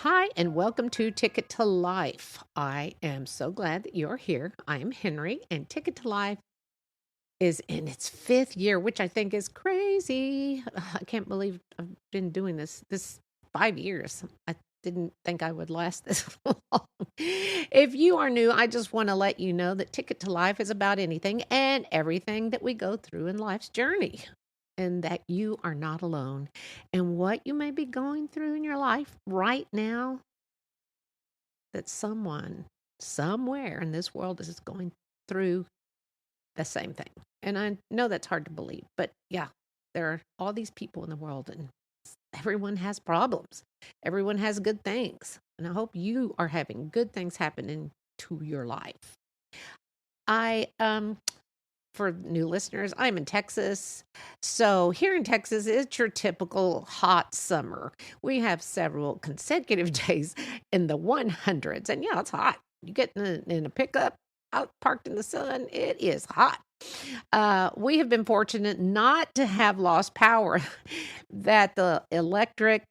Hi, and welcome to Ticket to Life. I am so glad that you're here. I am Henrie, and Ticket to Life is in its fifth year, which I think is crazy. I can't believe I've been doing this 5 years. I didn't think I would last this long. If you are new, I just want to let you know that Ticket to Life is about anything and everything that we go through in life's journey, and that you are not alone. And what you may be going through in your life right now, that someone somewhere in this world is going through the same thing. And I know that's hard to believe, but yeah, there are all these people in the world, and everyone has problems. Everyone has good things. And I hope you are having good things happening to your life. For new listeners, I'm in Texas. So here in Texas, it's your typical hot summer. We have several consecutive days in the 100s. And yeah, it's hot. You get in a pickup out parked in the sun, it is hot. We have been fortunate not to have lost power, that the electrical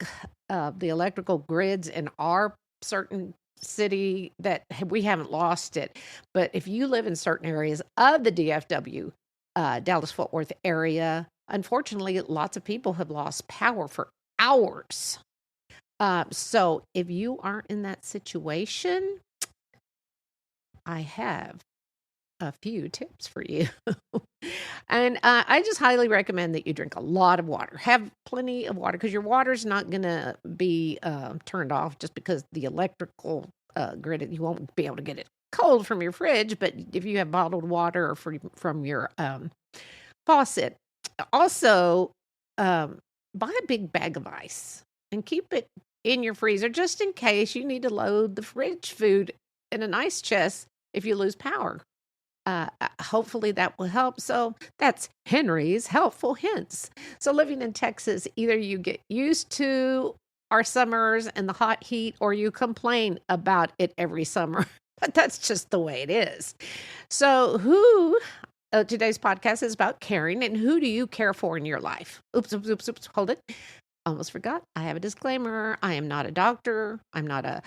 grids in our certain city, that we haven't lost it. But if you live in certain areas of the DFW, Dallas-Fort Worth area, unfortunately, lots of people have lost power for hours. So if you are in that situation, I have a few tips for you. And I just highly recommend that you drink a lot of water. Have plenty of water, because your water's not going to be turned off just because the electrical grid, you won't be able to get it cold from your fridge. But if you have bottled water or from your faucet, also buy a big bag of ice and keep it in your freezer just in case you need to load the fridge food in an ice chest if you lose power. Hopefully that will help. So that's Henrie's helpful hints. So living in Texas, either you get used to our summers and the hot heat, or you complain about it every summer. But that's just the way it is. So today's podcast is about caring, and who do you care for in your life? Oops, hold it. Almost forgot. I have a disclaimer. I am not a doctor. I'm not a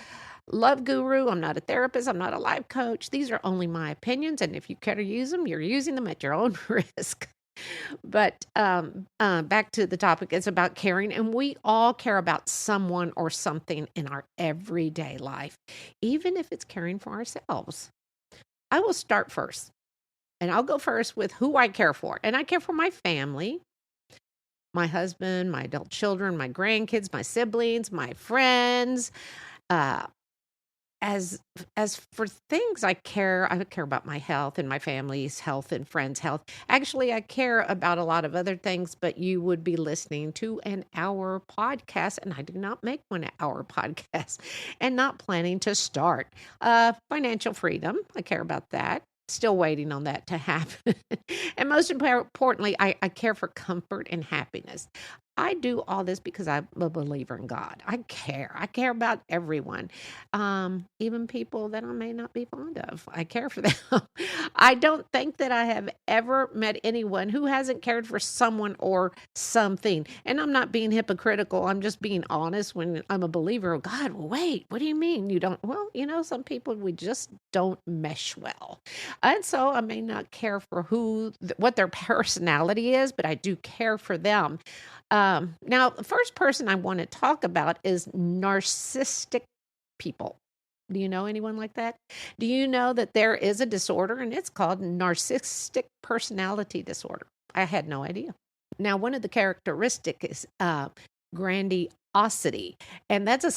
love guru. I'm not a therapist. I'm not a life coach. These are only my opinions. And if you care to use them, you're using them at your own risk. But back to the topic, it's about caring. And we all care about someone or something in our everyday life, even if it's caring for ourselves. I will start first. And I'll go first with who I care for. And I care for my family, my husband, my adult children, my grandkids, my siblings, my friends. As for things I care about my health and my family's health and friends' health. Actually, I care about a lot of other things, but you would be listening to an hour podcast, and I do not make 1 hour podcast, and not planning to start. Financial freedom, I care about that. Still waiting on that to happen. And most importantly, I care for comfort and happiness. I do all this because I'm a believer in God. I care about everyone, even people that I may not be fond of. I care for them. I don't think that I have ever met anyone who hasn't cared for someone or something. And I'm not being hypocritical. I'm just being honest when I'm a believer. Oh, God, well, wait, what do you mean you don't? Well, some people, we just don't mesh well. And so I may not care for what their personality is, but I do care for them. Now, the first person I want to talk about is narcissistic people. Do you know anyone like that? Do you know that there is a disorder, and it's called narcissistic personality disorder? I had no idea. Now, one of the characteristics is grandiosity, and that's a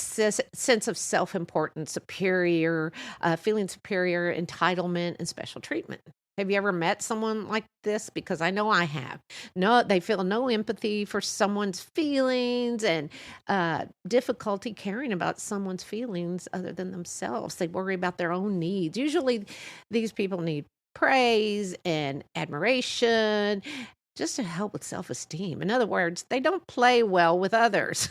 sense of self-importance, superior, feeling superior, entitlement, and special treatment. Have you ever met someone like this? Because I know I have. No, they feel no empathy for someone's feelings, and difficulty caring about someone's feelings other than themselves. They worry about their own needs. Usually these people need praise and admiration just to help with self-esteem. In other words, they don't play well with others.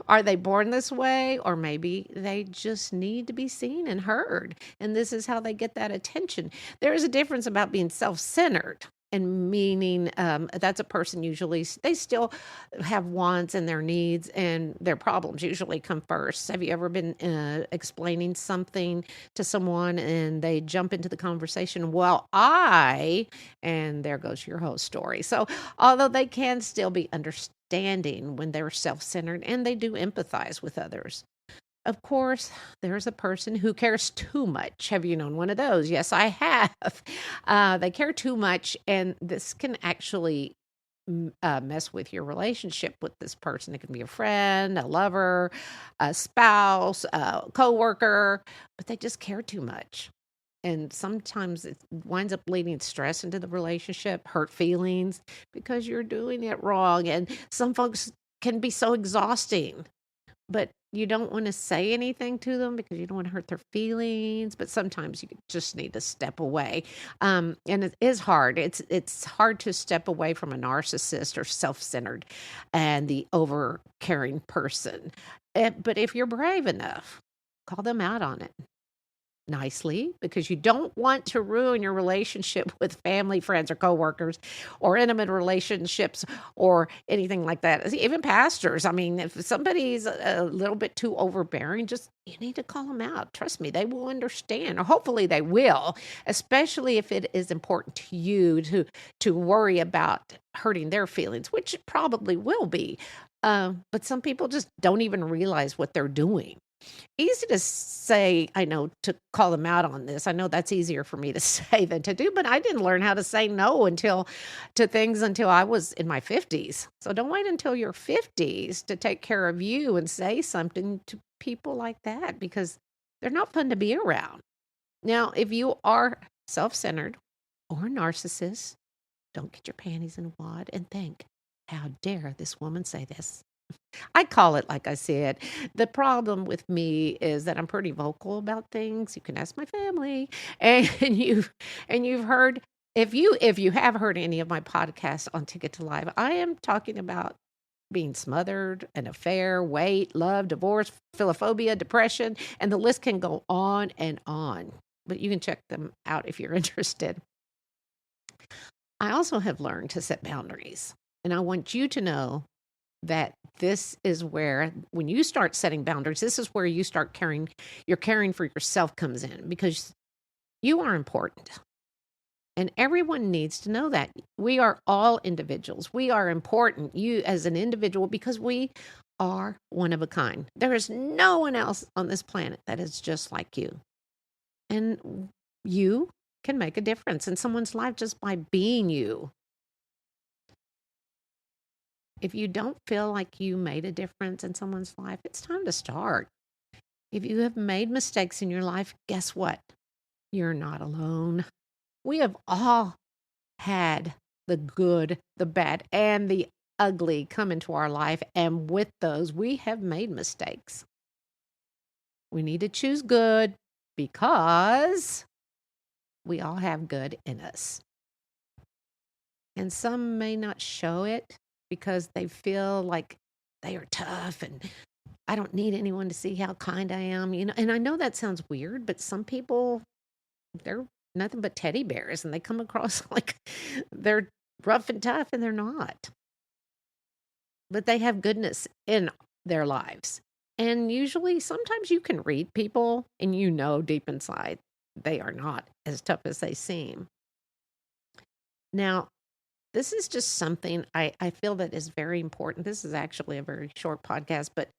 Are they born this way? Or maybe they just need to be seen and heard. And this is how they get that attention. There is a difference about being self-centered And meaning that's a person usually, they still have wants and their needs and their problems usually come first. Have you ever been explaining something to someone and they jump into the conversation, and there goes your whole story. So although they can still be understanding when they're self-centered and they do empathize with others, of course, there's a person who cares too much. Have you known one of those? Yes, I have. They care too much, and this can actually mess with your relationship with this person. It can be a friend, a lover, a spouse, a coworker, but they just care too much. And sometimes it winds up leading stress into the relationship, hurt feelings because you're doing it wrong. And some folks can be so exhausting, but you don't want to say anything to them because you don't want to hurt their feelings. But sometimes you just need to step away. And it is hard. It's hard to step away from a narcissist or self-centered and the over-caring person. But if you're brave enough, call them out on it nicely, because you don't want to ruin your relationship with family, friends, or coworkers, or intimate relationships, or anything like that. Even pastors. I mean, if somebody's a little bit too overbearing, you need to call them out. Trust me, they will understand, or hopefully they will, especially if it is important to you to worry about hurting their feelings, which it probably will be. But some people just don't even realize what they're doing. Easy to say, I know, to call them out on this. I know that's easier for me to say than to do, but I didn't learn how to say no to things until I was in my 50s. So don't wait until your 50s to take care of you and say something to people like that, because they're not fun to be around. Now, if you are self-centered or a narcissist, don't get your panties in a wad and think, how dare this woman say this? I call it like I said. The problem with me is that I'm pretty vocal about things. You can ask my family, and you've heard, if you have heard any of my podcasts on Ticket to Live, I am talking about being smothered, an affair, weight, love, divorce, philophobia, depression, and the list can go on and on. But you can check them out if you're interested. I also have learned to set boundaries, and I want you to know that this is where, when you start setting boundaries, this is where you start your caring for yourself comes in, because you are important. And everyone needs to know that. We are all individuals. We are important, you as an individual, because we are one of a kind. There is no one else on this planet that is just like you. And you can make a difference in someone's life just by being you. If you don't feel like you made a difference in someone's life, it's time to start. If you have made mistakes in your life, guess what? You're not alone. We have all had the good, the bad, and the ugly come into our life. And with those, we have made mistakes. We need to choose good, because we all have good in us. And some may not show it because they feel like they are tough and I don't need anyone to see how kind I am, And I know that sounds weird, but some people, they're nothing but teddy bears, and they come across like they're rough and tough, and they're not. But they have goodness in their lives. And usually, sometimes you can read people and deep inside they are not as tough as they seem. Now, this is just something I feel that is very important. This is actually a very short podcast, but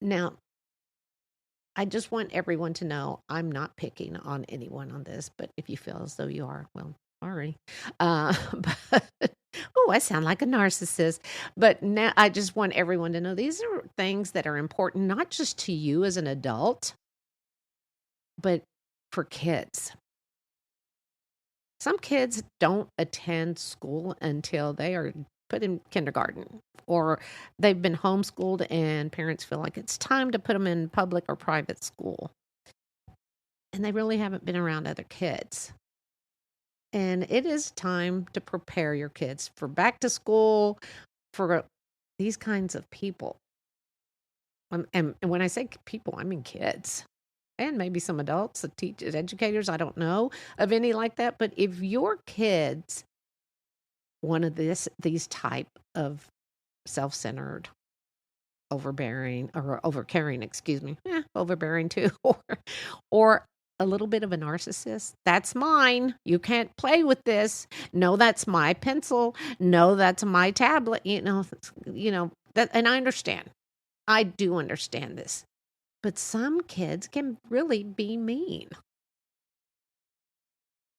now I just want everyone to know I'm not picking on anyone on this, but if you feel as though you are, well, sorry. I sound like a narcissist. But now I just want everyone to know these are things that are important, not just to you as an adult, but for kids. Some kids don't attend school until they are put in kindergarten, or they've been homeschooled and parents feel like it's time to put them in public or private school. And they really haven't been around other kids. And it is time to prepare your kids for back to school, for these kinds of people. And when I say people, I mean kids. and maybe some adults, the teachers, educators, I don't know of any like that. But if your kids, one of these type of self-centered, overbearing or overcaring, excuse me, overbearing too, or a little bit of a narcissist. That's mine. You can't play with this. No, that's my pencil. No, that's my tablet. That, and I understand. I do understand this. But some kids can really be mean.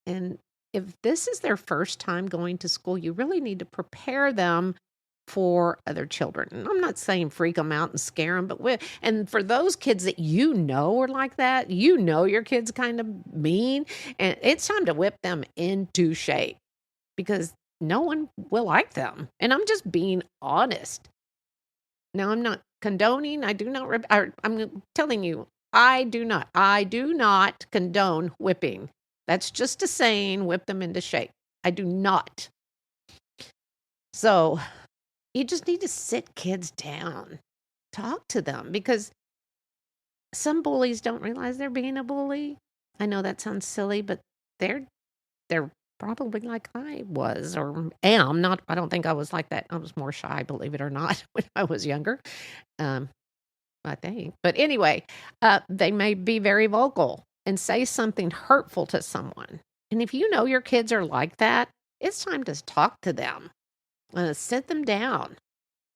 And if this is their first time going to school, you really need to prepare them for other children. And I'm not saying freak them out and scare them, and for those kids that are like that, your kid's kind of mean, and it's time to whip them into shape because no one will like them. And I'm just being honest. Now, I'm not condoning. I'm telling you, I do not condone whipping. That's just a saying, whip them into shape. I do not. So you just need to sit kids down, talk to them, because some bullies don't realize they're being a bully. I know that sounds silly, but they're probably like I was or am. Not. I don't think I was like that. I was more shy, believe it or not, when I was younger. I think. But anyway, they may be very vocal and say something hurtful to someone. And if you know your kids are like that, it's time to talk to them. Sit them down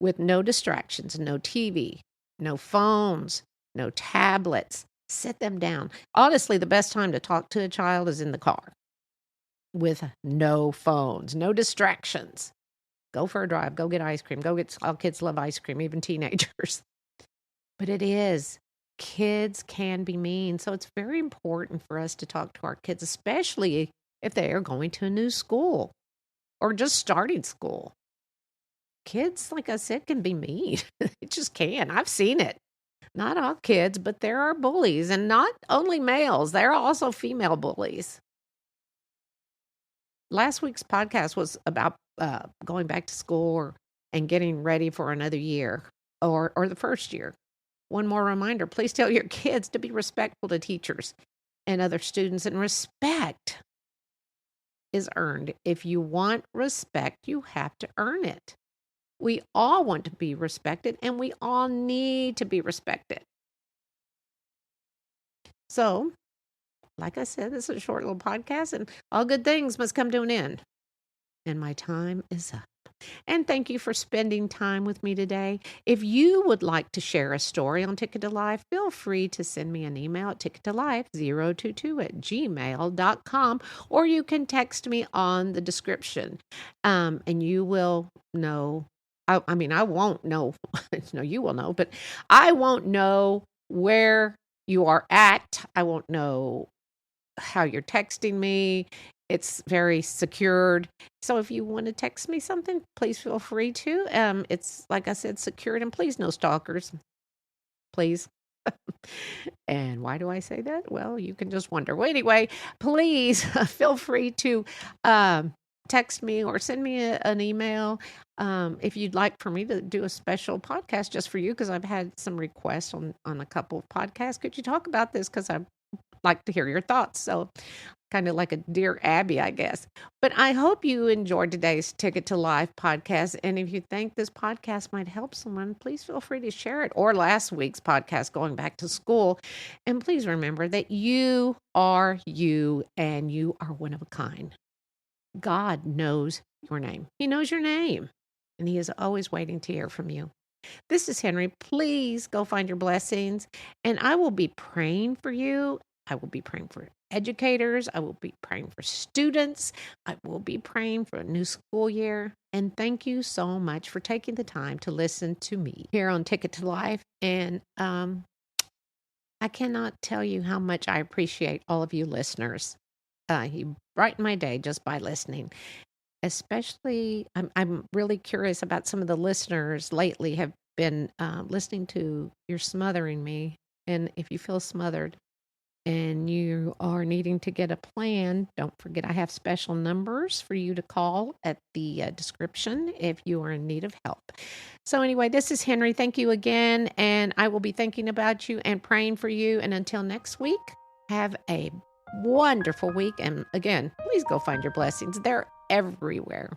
with no distractions, no TV, no phones, no tablets. Sit them down. Honestly, the best time to talk to a child is in the car with no phones, no distractions. Go for a drive. Go get ice cream. All kids love ice cream, even teenagers. But kids can be mean. So it's very important for us to talk to our kids, especially if they are going to a new school or just starting school. Kids, like I said, can be mean. It just can. I've seen it. Not all kids, but there are bullies, and not only males. There are also female bullies. Last week's podcast was about going back to school and getting ready for another year or the first year. One more reminder, please tell your kids to be respectful to teachers and other students, and respect is earned. If you want respect, you have to earn it. We all want to be respected, and we all need to be respected. So, like I said, this is a short little podcast, and all good things must come to an end. And my time is up. And thank you for spending time with me today. If you would like to share a story on Ticket to Life, feel free to send me an email at tickettolife022@gmail.com, or you can text me on the description, and you will know. I won't know. No, you will know, but I won't know where you are at. I won't know how you're texting me. It's very secured. So if you want to text me something, please feel free to. It's, like I said, secured, and please no stalkers. Please. And why do I say that? Well, you can just wonder. Well, anyway, please feel free to text me or send me an email if you'd like for me to do a special podcast just for you, because I've had some requests on a couple of podcasts. Could you talk about this? Because I'd like to hear your thoughts. So kind of like a Dear Abby, I guess. But I hope you enjoyed today's Ticket to Life podcast. And if you think this podcast might help someone, please feel free to share it, or last week's podcast, Going Back to School. And please remember that you are you, and you are one of a kind. God knows your name. He knows your name, and He is always waiting to hear from you. This is Henrie. Please go find your blessings, and I will be praying for you. I will be praying for educators. I will be praying for students. I will be praying for a new school year. And thank you so much for taking the time to listen to me here on Ticket to Life. And I cannot tell you how much I appreciate all of you listeners. You brighten my day just by listening. Especially, I'm really curious about some of the listeners lately have been listening to You're Smothering Me. And if you feel smothered and you are needing to get a plan, don't forget I have special numbers for you to call at the description if you are in need of help. So, anyway, this is Henry. Thank you again. And I will be thinking about you and praying for you. And until next week, have a wonderful week. And again, please go find your blessings. They're everywhere.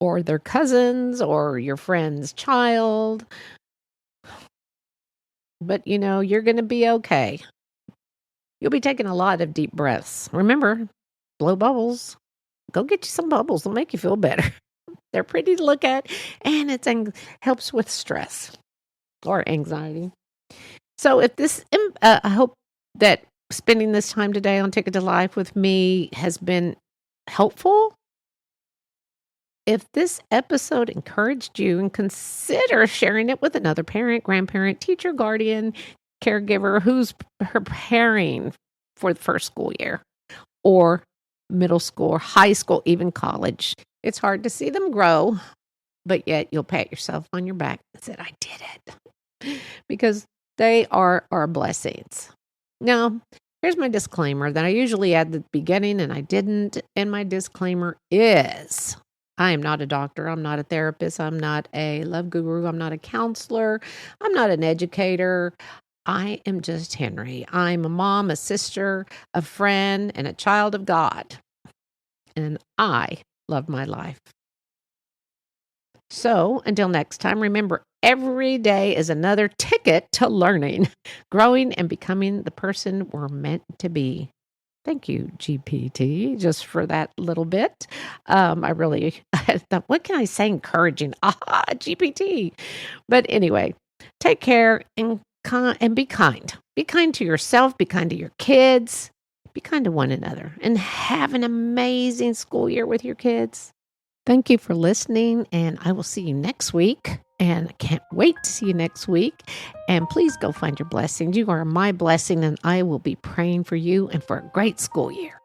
or their cousins or your friend's child. But you're going to be okay. You'll be taking a lot of deep breaths. Remember, blow bubbles. Go get you some bubbles. They'll make you feel better. They're pretty to look at, and it helps with stress or anxiety. So if this, I hope that spending this time today on Ticket to Life with me has been helpful. If this episode encouraged you, and consider sharing it with another parent, grandparent, teacher, guardian, caregiver who's preparing for the first school year or middle school or high school, even college. It's hard to see them grow, but yet you'll pat yourself on your back and say, I did it. Because they are our blessings. Now, here's my disclaimer that I usually add at the beginning and I didn't. And my disclaimer is, I am not a doctor. I'm not a therapist. I'm not a love guru. I'm not a counselor. I'm not an educator. I am just Henrie. I'm a mom, a sister, a friend, and a child of God. And I love my life. So until next time, remember, every day is another ticket to learning, growing, and becoming the person we're meant to be. Thank you, GPT, just for that little bit. I thought, what can I say encouraging? GPT. But anyway, take care and be kind. Be kind to yourself. Be kind to your kids. Be kind to one another. And have an amazing school year with your kids. Thank you for listening, and I will see you next week. And I can't wait to see you next week. And please go find your blessings. You are my blessing, and I will be praying for you and for a great school year.